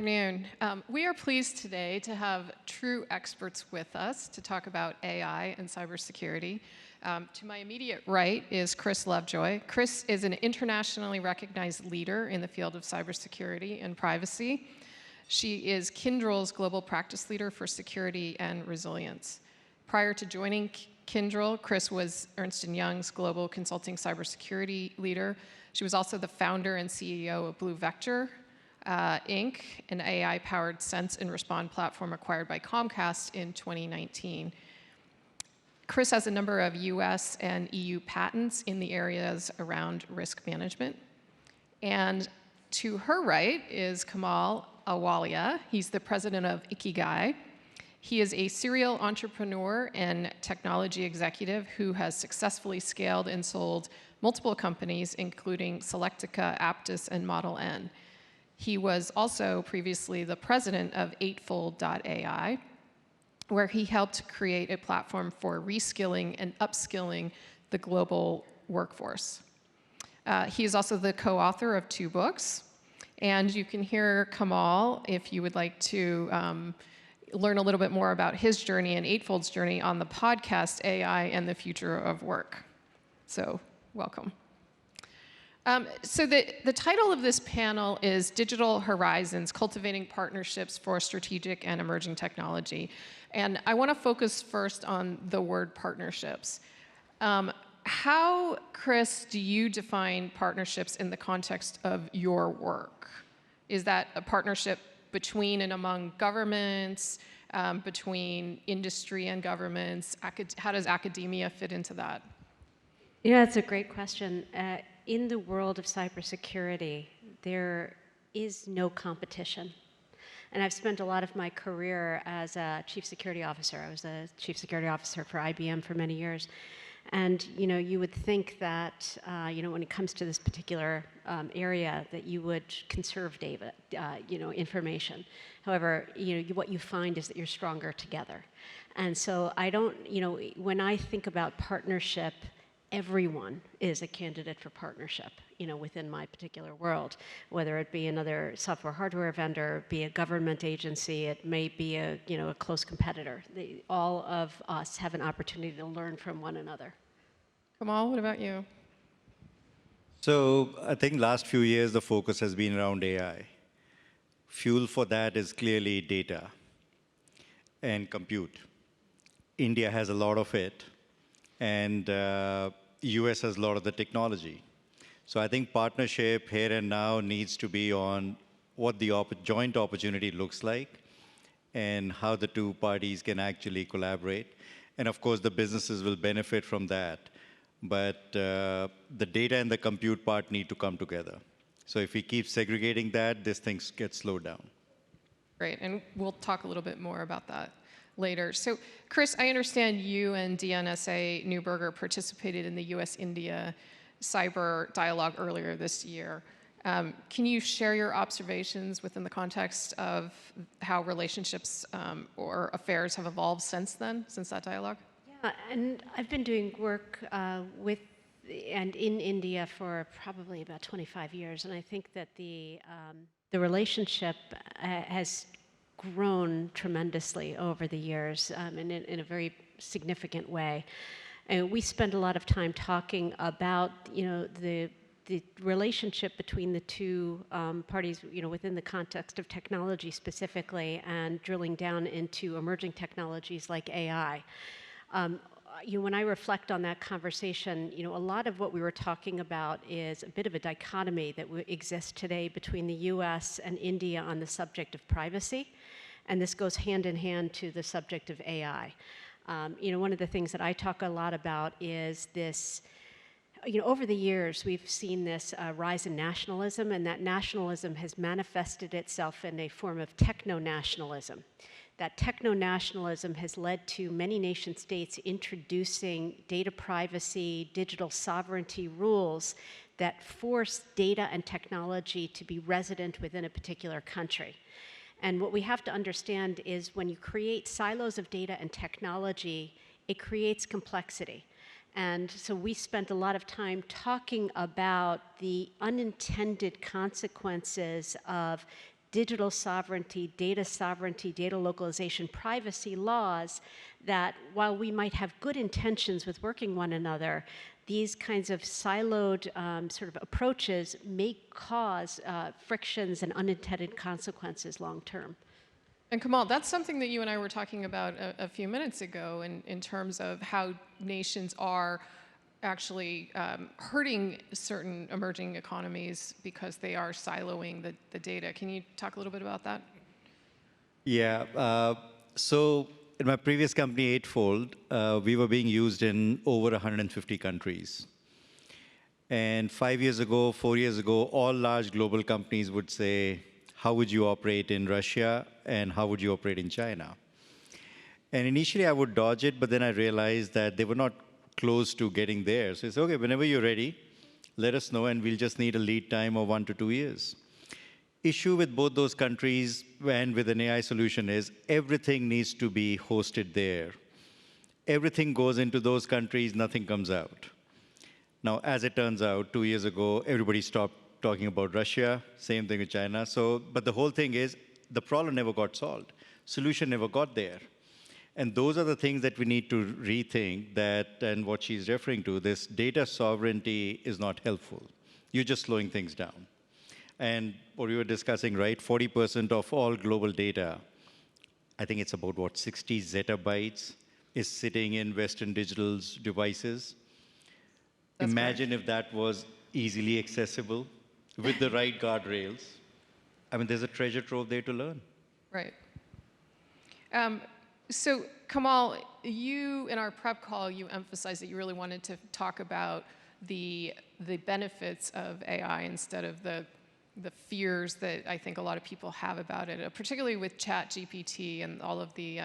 afternoon. We are pleased today to have true experts with us to talk about AI and cybersecurity. To my immediate right is Chris Lovejoy. Chris is an internationally recognized leader in the field of cybersecurity and privacy. She is Kyndryl's global practice leader for security and resilience. Prior to joining Kyndryl, Chris was Ernst & Young's global consulting cybersecurity leader. She was also the founder and CEO of Blue Vector, Inc., an AI-powered sense and respond platform acquired by Comcast in 2019. Chris has a number of US and EU patents in the areas around risk management. And to her right is Kamal Awalia. He's the president of Ikigai. He is a serial entrepreneur and technology executive who has successfully scaled and sold multiple companies, including Selectica, Aptus, and Model N. He was also previously the president of Eightfold.ai, where he helped create a platform for reskilling and upskilling the global workforce. He is also the co-author of 2 books, and you can hear Kamal if you would like to learn a little bit more about his journey and Eightfold's journey on the podcast AI and the Future of Work. So, welcome. So the title of this panel is Digital Horizons, Cultivating Partnerships for Strategic and Emerging Technology. And I want to focus first on the word partnerships. How, Chris, do you define partnerships in the context of your work? Is that a partnership between and among governments, between industry and governments? How does academia fit into that? Yeah, that's a great question. In the world of cybersecurity, there is no competition. And I've spent a lot of my career as a chief security officer. I was a chief security officer for IBM for many years. And you would think that when it comes to this particular area, that you would conserve data, information. However, what you find is that you're stronger together. And so I don't, when I think about partnership, everyone is a candidate for partnership, within my particular world, whether it be another software hardware vendor, be a government agency, it may be a close competitor. All of us have an opportunity to learn from one another. Kamal, what about you? So I think last few years, the focus has been around AI. Fuel for that is clearly data and compute. India has a lot of it, and US has a lot of the technology. So I think partnership here and now needs to be on what the joint opportunity looks like and how the 2 parties can actually collaborate. And of course, the businesses will benefit from that. But the data and the compute part need to come together. So if we keep segregating that, this thing gets slowed down. Great, and we'll talk a little bit more about that later. So, Chris, I understand you and DNSA Neuberger participated in the US-India cyber dialogue earlier this year. Can you share your observations within the context of how relationships or affairs have evolved since then, since that dialogue? Yeah, and I've been doing work with and in India for probably about 25 years, and I think that the relationship has grown tremendously over the years in a very significant way. And we spend a lot of time talking about the relationship between the 2 parties within the context of technology specifically, and drilling down into emerging technologies like AI. When I reflect on that conversation, a lot of what we were talking about is a bit of a dichotomy that exists today between the US and India on the subject of privacy, and this goes hand in hand to the subject of AI. One of the things that I talk a lot about is this, over the years, we've seen this rise in nationalism, and that nationalism has manifested itself in a form of techno-nationalism. That techno-nationalism has led to many nation states introducing data privacy, digital sovereignty rules that force data and technology to be resident within a particular country. And what we have to understand is when you create silos of data and technology, it creates complexity. And so we spent a lot of time talking about the unintended consequences of digital sovereignty, data localization, privacy laws, that while we might have good intentions with working one another, these kinds of siloed sort of approaches may cause frictions and unintended consequences long term. And Kamal, that's something that you and I were talking about a few minutes ago in terms of how nations are actually hurting certain emerging economies because they are siloing the data. Can you talk a little bit about that? Yeah. So in my previous company, Eightfold, we were being used in over 150 countries. And 5 years ago, 4 years ago, all large global companies would say, how would you operate in Russia and how would you operate in China? And initially I would dodge it, but then I realized that they were not close to getting there. So it's okay, whenever you're ready, let us know and we'll just need a lead time of 1 to 2 years. Issue with both those countries and with an AI solution is everything needs to be hosted there. Everything goes into those countries, nothing comes out. Now, as it turns out, 2 years ago, everybody stopped talking about Russia, same thing with China. But the whole thing is, the problem never got solved. Solution never got there. And those are the things that we need to rethink that, and what she's referring to, this data sovereignty is not helpful. You're just slowing things down. And what we were discussing, right, 40% of all global data, I think it's about, what, 60 zettabytes is sitting in Western Digital's devices. That's Imagine correct. if that was easily accessible with the right guardrails. I mean, there's a treasure trove there to learn. Right. So Kamal, you, in our prep call, you emphasized that you really wanted to talk about the benefits of AI instead of the fears that I think a lot of people have about it, particularly with ChatGPT and all of the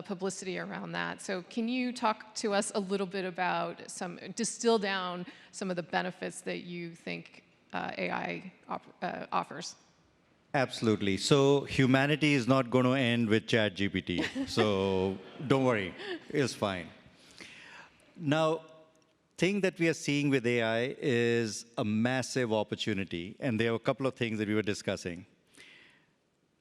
publicity around that. So can you talk to us a little bit about distill down some of the benefits that you think AI offers? Absolutely. So humanity is not going to end with ChatGPT. So don't worry, it's fine. Now, thing that we are seeing with AI is a massive opportunity, and there are a couple of things that we were discussing.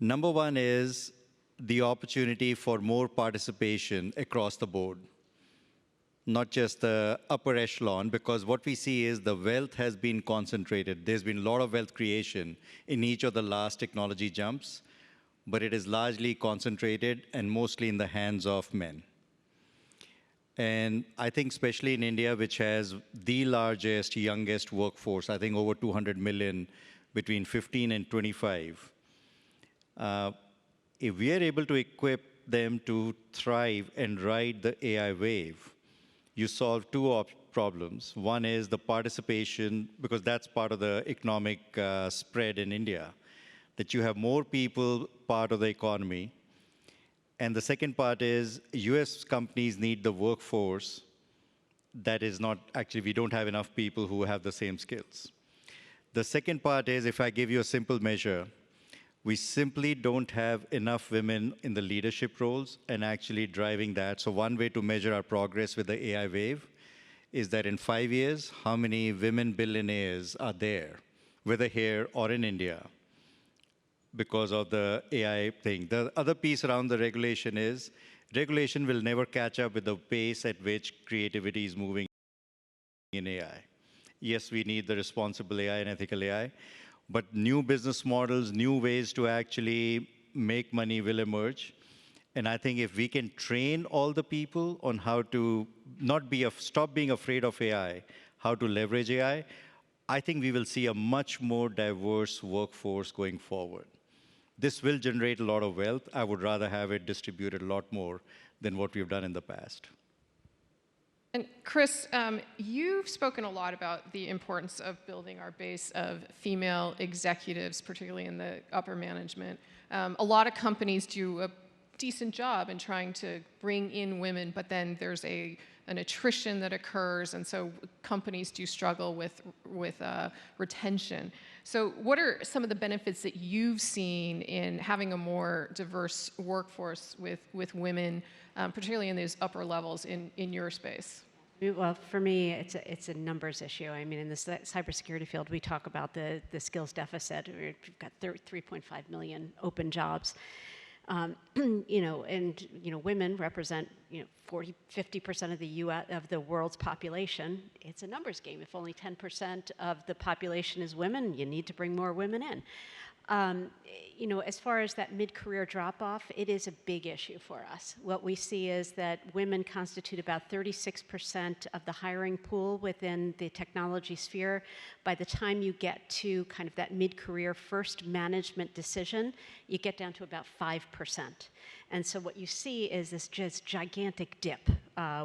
Number one is the opportunity for more participation across the board, not just the upper echelon, because what we see is the wealth has been concentrated. There's been a lot of wealth creation in each of the last technology jumps, but it is largely concentrated and mostly in the hands of men. And I think especially in India, which has the largest, youngest workforce, I think over 200 million between 15 and 25, if we are able to equip them to thrive and ride the AI wave, you solve two problems. One is the participation, because that's part of the economic spread in India, that you have more people part of the economy. And the second part is US companies need the workforce that is not, actually, we don't have enough people who have the same skills. The second part is, if I give you a simple measure, we simply don't have enough women in the leadership roles and actually driving that. So one way to measure our progress with the AI wave is that in 5 years, how many women billionaires are there, whether here or in India, because of the AI thing. The other piece around the regulation is, regulation will never catch up with the pace at which creativity is moving in AI. Yes, we need the responsible AI and ethical AI, but new business models, new ways to actually make money will emerge. And I think if we can train all the people on how to stop being afraid of AI, how to leverage AI, I think we will see a much more diverse workforce going forward. This will generate a lot of wealth. I would rather have it distributed a lot more than what we've done in the past. And Chris, you've spoken a lot about the importance of building our base of female executives, particularly in the upper management. A lot of companies do a decent job in trying to bring in women, but then there's an attrition that occurs, and so companies do struggle with retention. So what are some of the benefits that you've seen in having a more diverse workforce with women, particularly in those upper levels in your space? Well, for me, it's a numbers issue. I mean, in the cybersecurity field, we talk about the skills deficit. We've got 3.5 million open jobs. Women represent 50% of the U.S. of the world's population. It's a numbers game. If only 10% of the population is women, you need to bring more women in. As far as that mid-career drop-off, it is a big issue for us. What we see is that women constitute about 36% of the hiring pool within the technology sphere. By the time you get to kind of that mid-career first management decision, you get down to about 5%. And so what you see is this just gigantic dip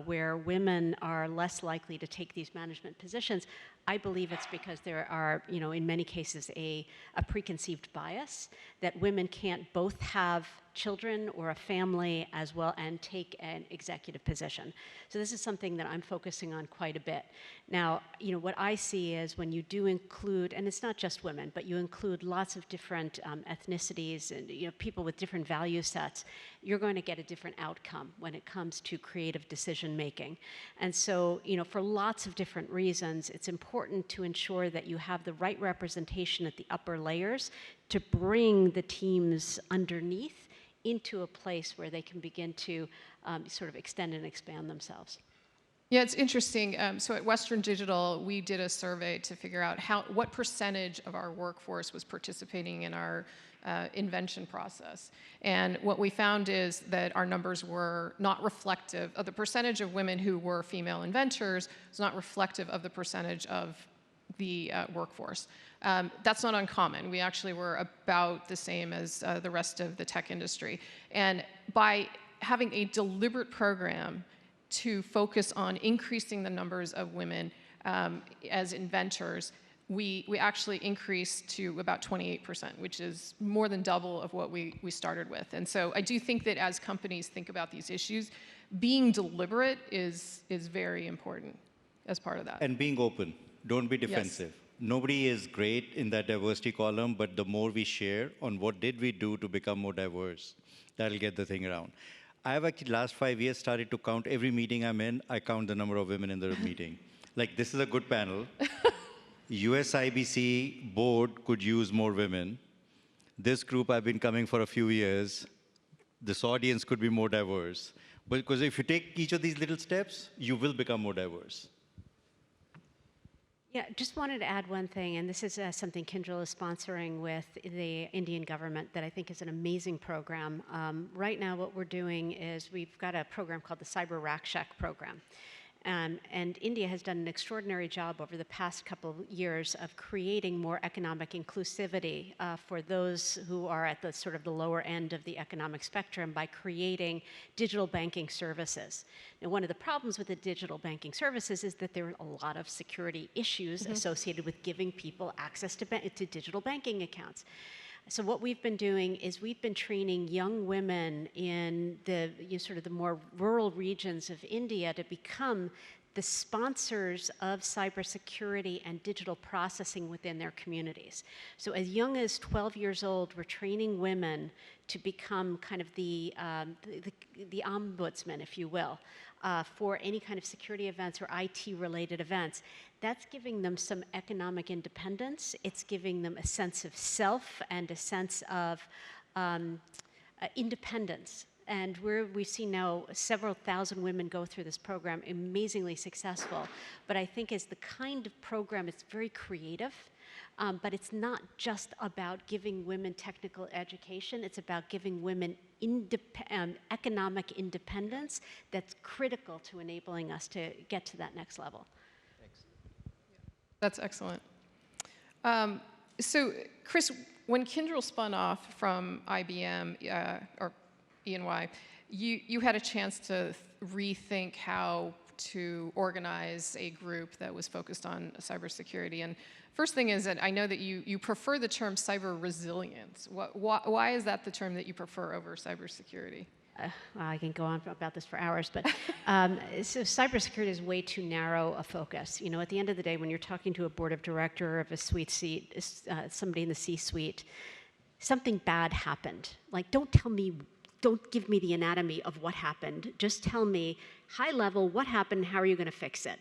where women are less likely to take these management positions. I believe it's because there are, in many cases, a preconceived bias that women can't both have children or a family as well and take an executive position. So this is something that I'm focusing on quite a bit. Now, what I see is when you do include, and it's not just women, but you include lots of different ethnicities and people with different value sets, you're going to get a different outcome when it comes to creative decision making. And so, for lots of different reasons, it's important to ensure that you have the right representation at the upper layers to bring the teams underneath into a place where they can begin to sort of extend and expand themselves. Yeah, it's interesting. So at Western Digital, we did a survey to figure out what percentage of our workforce was participating in our invention process. And what we found is that our numbers were not reflective of the percentage of women who were female inventors was not reflective of the percentage of the workforce. That's not uncommon. We actually were about the same as the rest of the tech industry. And by having a deliberate program to focus on increasing the numbers of women as inventors, we actually increased to about 28%, which is more than double of what we started with. And so I do think that as companies think about these issues, being deliberate is very important as part of that. And being open. Don't be defensive. Yes. Nobody is great in that diversity column, but the more we share on what did we do to become more diverse, that'll get the thing around. I have actually, last 5 years, started to count every meeting I'm in, I count the number of women in the meeting. Like, this is a good panel. USIBC board could use more women. This group, I've been coming for a few years. This audience could be more diverse. Because if you take each of these little steps, you will become more diverse. Yeah, just wanted to add one thing, and this is something Kyndryl is sponsoring with the Indian government that I think is an amazing program. Right now what we're doing is we've got a program called the Cyber Rakshak program. And India has done an extraordinary job over the past couple of years of creating more economic inclusivity for those who are at the sort of the lower end of the economic spectrum by creating digital banking services. Now, one of the problems with the digital banking services is that there are a lot of security issues associated with giving people access to digital banking accounts. So what we've been doing is we've been training young women in the sort of the more rural regions of India to become the sponsors of cybersecurity and digital processing within their communities. So as young as 12 years old, we're training women to become kind of the ombudsman, if you will, for any kind of security events or IT-related events. That's giving them some economic independence. It's giving them a sense of self and a sense of independence. And we see now several thousand women go through this program, amazingly successful. But I think as the kind of program, it's very creative, but it's not just about giving women technical education. It's about giving women economic independence that's critical to enabling us to get to that next level. That's excellent. So, Chris, when Kyndryl spun off from IBM or E&Y, you had a chance to rethink how to organize a group that was focused on cybersecurity. And first thing is that I know that you prefer the term cyber resilience. Why is that the term that you prefer over cybersecurity? Well, I can go on about this for hours, but so cybersecurity is way too narrow a focus. At the end of the day, when you're talking to a board of director of a somebody in the C-suite, something bad happened. Like, don't tell me don't give me the anatomy of what happened. Just tell me, high level, what happened, how are you going to fix it?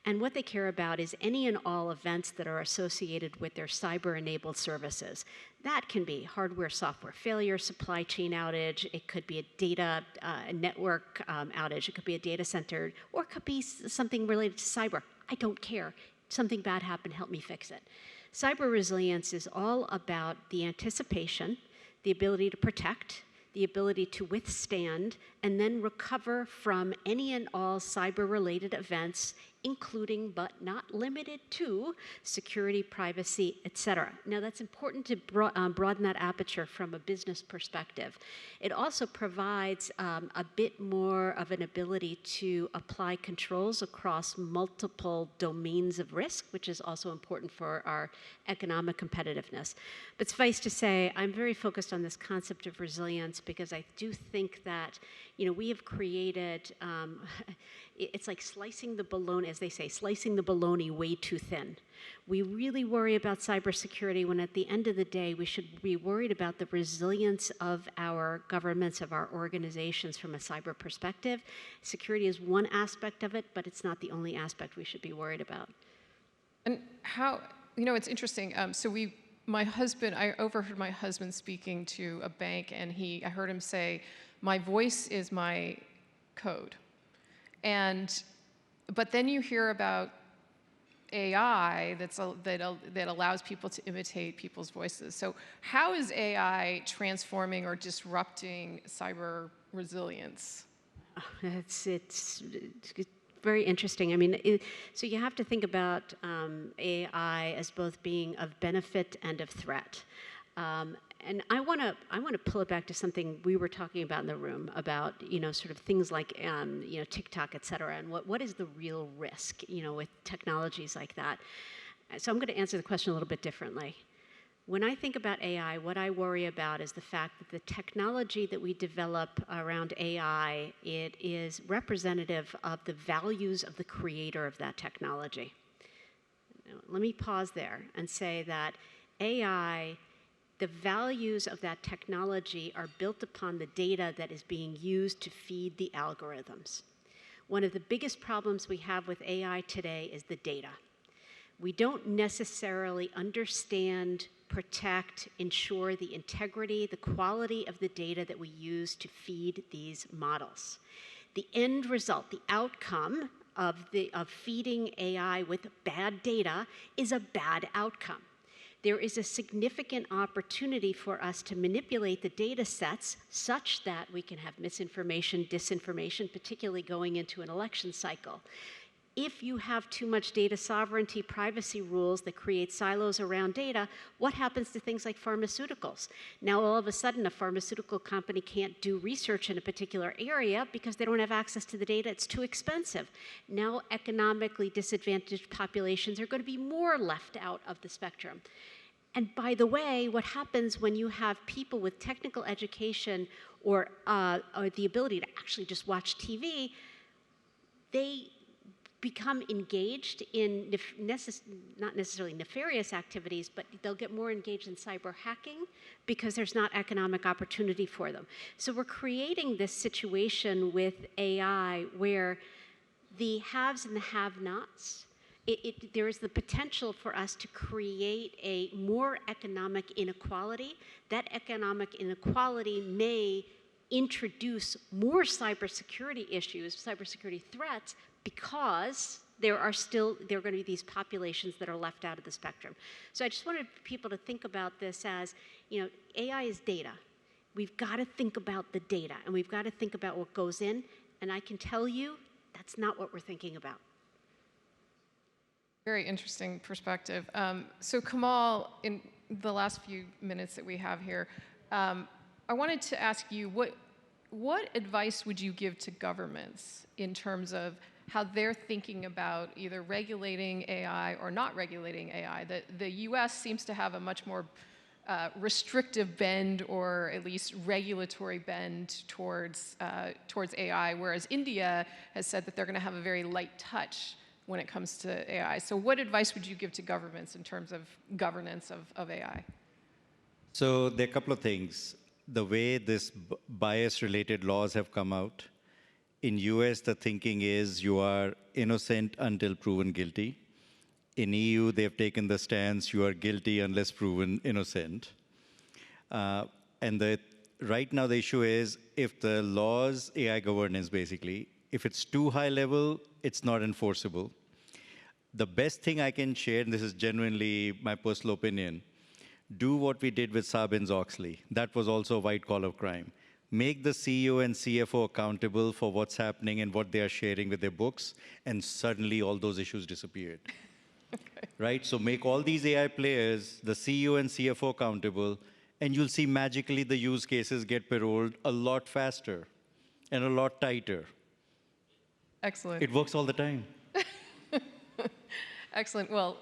And what they care about is any and all events that are associated with their cyber-enabled services. That can be hardware, software failure, supply chain outage. It could be a data network outage. It could be a data center, or it could be something related to cyber. I don't care. Something bad happened, help me fix it. Cyber resilience is all about the anticipation, the ability to protect, the ability to withstand, and then recover from any and all cyber-related events, including but not limited to security, privacy, et cetera. Now, that's important to broaden that aperture from a business perspective. It also provides a bit more of an ability to apply controls across multiple domains of risk, which is also important for our economic competitiveness. But suffice to say, I'm very focused on this concept of resilience because I do think that, we have created, it's like slicing the bologna, as they say, slicing the bologna way too thin. We really worry about cybersecurity when at the end of the day, we should be worried about the resilience of our governments, of our organizations from a cyber perspective. Security is one aspect of it, but it's not the only aspect we should be worried about. And how, it's interesting. I overheard my husband speaking to a bank, and I heard him say, "My voice is my code." But then you hear about AI that allows people to imitate people's voices. So how is AI transforming or disrupting cyber resilience? It's very interesting. I mean, so you have to think about AI as both being of benefit and of threat. And I want to pull it back to something we were talking about in the room about, sort of things like, TikTok, et cetera, and what is the real risk, with technologies like that. So I'm going to answer the question a little bit differently. When I think about AI, what I worry about is the fact that the technology that we develop around AI, it is representative of the values of the creator of that technology. Let me pause there and say that AI, the values of that technology are built upon the data that is being used to feed the algorithms. One of the biggest problems we have with AI today is the data. We don't necessarily understand, protect, ensure the integrity, the quality of the data that we use to feed these models. The end result, the outcome of feeding AI with bad data is a bad outcome. There is a significant opportunity for us to manipulate the data sets such that we can have misinformation, disinformation, particularly going into an election cycle. If you have too much data sovereignty, privacy rules that create silos around data, what happens to things like pharmaceuticals? Now, all of a sudden, a pharmaceutical company can't do research in a particular area because they don't have access to the data. It's too expensive. Now, economically disadvantaged populations are going to be more left out of the spectrum. And by the way, what happens when you have people with technical education or the ability to actually just watch TV, they become engaged in not necessarily nefarious activities, but they'll get more engaged in cyber hacking because there's not economic opportunity for them. So we're creating this situation with AI where the haves and the have-nots, there is the potential for us to create a more economic inequality. That economic inequality may introduce more cybersecurity issues, cybersecurity threats, because there are going to be these populations that are left out of the spectrum. So I just wanted people to think about this as, AI is data. We've got to think about the data, and we've got to think about what goes in, and I can tell you that's not what we're thinking about. Very interesting perspective. So Kamal, in the last few minutes that we have here, I wanted to ask you, what advice would you give to governments in terms of how they're thinking about either regulating AI or not regulating AI? The US seems to have a much more restrictive bend, or at least regulatory bend towards AI, whereas India has said that they're going to have a very light touch when it comes to AI. So what advice would you give to governments in terms of governance of AI? So there are a couple of things. the way this bias-related laws have come out. In US, the thinking is you are innocent until proven guilty. In EU, they've taken the stance you are guilty unless proven innocent. And right now the issue is if the laws, AI governance basically, if it's too high level, it's not enforceable. The best thing I can share, and this is genuinely my personal opinion, do what we did with Sarbanes-Oxley. That was also a white-collar crime. Make the CEO and CFO accountable for what's happening and what they are sharing with their books, and suddenly all those issues disappeared. Okay. Right? So make all these AI players, the CEO and CFO accountable, and you'll see magically the use cases get paroled a lot faster and a lot tighter. Excellent. It works all the time. Excellent. Well,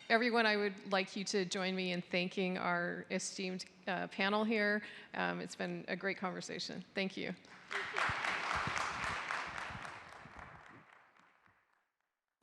everyone, I would like you to join me in thanking our esteemed panel here. It's been a great conversation. Thank you. Thank you.